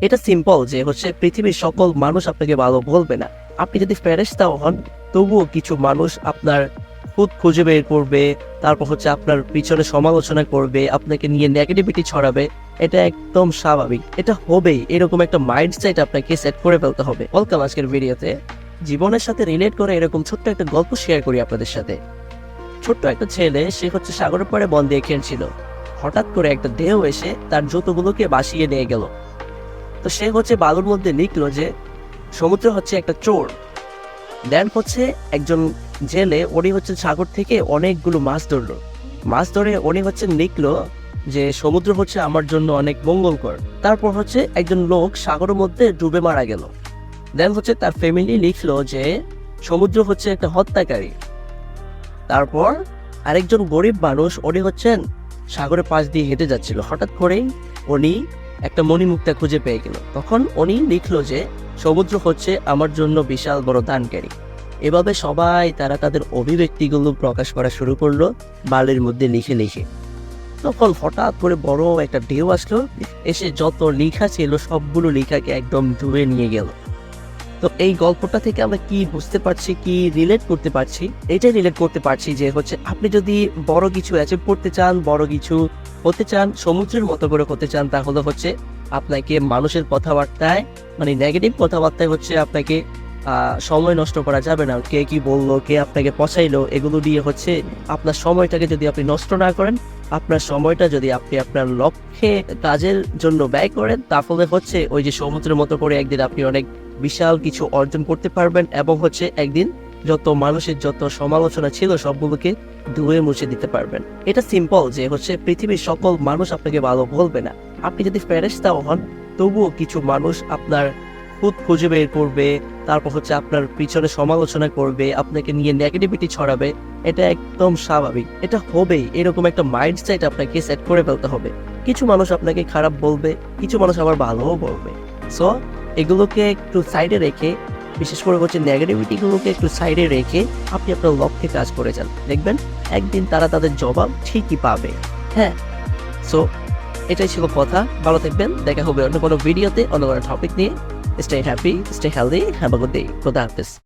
এটা সিম্পল যে পৃথিবীর সকল মানুষ আপনাকে ভালো বলবে না। আপনি যদি ফেরেশতাও হন, তবুও কিছু মানুষ আপনার খুদ খুঁজে বের করবে, তারপর আপনার পিছনে সমালোচনা করবে, আপনাকে নিয়ে নেগেটিভিটি ছড়াবে। এটা একদম স্বাভাবিক, এটা হবেই। এরকম একটা মাইন্ডসেট আপনাকে সেট করে ফেলতে হবে। ওয়েলকাম আজকের ভিডিওতে। জীবনের সাথে রিলেট করে এরকম ছোট্ট একটা গল্প শেয়ার করি আপনাদের সাথে। ছোট্ট একটা ছেলে, সে সাগরের পাড়ে বন দিয়ে খেলছিল। হঠাৎ করে একটা ঢেউ এসে তার জুতোগুলোকে ভাসিয়ে নিয়ে গেল। তো সে বালুর মধ্যে লিখলো যে সমুদ্র একটা চোর। দেন একজন জেলে, উনি সাগর থেকে অনেকগুলো মাছ ধরলো। মাছ ধরে উনি লিখলো যে সমুদ্র আমার জন্য অনেক মঙ্গলকর। তারপর একজন লোক সাগরের মধ্যে ডুবে মারা গেল। দেন তার ফ্যামিলি লিখলো যে সমুদ্র একটা হত্যাকারী। তারপর আরেকজন গরিব মানুষ, উনি সাগরের পাশ দিয়ে হেঁটে যাচ্ছিল। হঠাৎ করেই উনি একটা মণিমুক্তা খুঁজে পেয়ে গেল। তখন উনি লিখলো যে সমুদ্র আমার জন্য বিশাল বড় দানকারী। এভাবে সবাই তারা তাদের অভিব্যক্তিগুলো প্রকাশ করা শুরু করলো বালির মধ্যে লিখে লিখে। তখন হঠাৎ করে বড় একটা ঢেউ আসলো, এসে যত লেখা ছিল সবগুলো লেখাকে একদম ডুবে নিয়ে গেল। তো এই গল্পটা থেকে আমরা কি বুঝতে পারছি, কি রিলেট করতে পারছি? এটাই রিলেট করতে পারছি যে আপনি যদি বড় কিছু অ্যাচিভ করতে চান, বড় কিছু হতে চান, সমুদ্রের মতো করে হতে চান, তাহলে আপনাকে মানুষের কথাবার্তায়, মানে নেগেটিভ কথাবার্তায় আপনাকে সময় নষ্ট করা যাবে না। কে কি বললো, কে আপনাকে পচাইলো, এগুলো দিয়ে আপনার সময়টাকে যদি আপনি নষ্ট না করেন, আপনার সময়টা যদি আপনি আপনার লক্ষ্যে কাজের জন্য ব্যয় করেন, তাহলে ওই যে সমুদ্রের মতো করে একদিন আপনি অনেক বিশাল কিছু অর্জন করতে পারবেন। এবং একদিন যত মানুষের যত সমালোচনা ছিল সবগুলোকে ধুয়ে মুছে দিতে পারবেন। এটা সিম্পল যে পৃথিবীর সকল মানুষ আপনাকে ভালো বলবে না। আপনি যদি ফেরেশতাও হন, তবুও কিছু মানুষ আপনার খুদ খুঁজে বের করবে, তারপর আপনার পিছনে সমালোচনা করবে, আপনাকে নিয়ে নেগেটিভিটি ছড়াবে। এটা একদম স্বাভাবিক, এটা হবেই। এরকম একটা মাইন্ডসেট আপনাকে সেট করে ফেলতে হবে। কিছু মানুষ আপনাকে খারাপ বলবে, কিছু মানুষ আবার ভালোও বলবে। সো এগুলোকে একটু সাইডে রেখে, বিশেষ করে নেগেটিভিটি গুলোকে একটু সাইডে রেখে আপনি আপনার লক্ষ্যে কাজ করে যান, দেখবেন একদিন তারা তাদের জবাব ঠিকই পাবে। হ্যাঁ, সো এটাই ছিল কথা। ভালো থাকবেন, দেখা হবে অন্য কোনো ভিডিওতে, অন্য কোনো টপিক নিয়ে। Stay happy, stay healthy, have a good day. খোদা হাফেজ।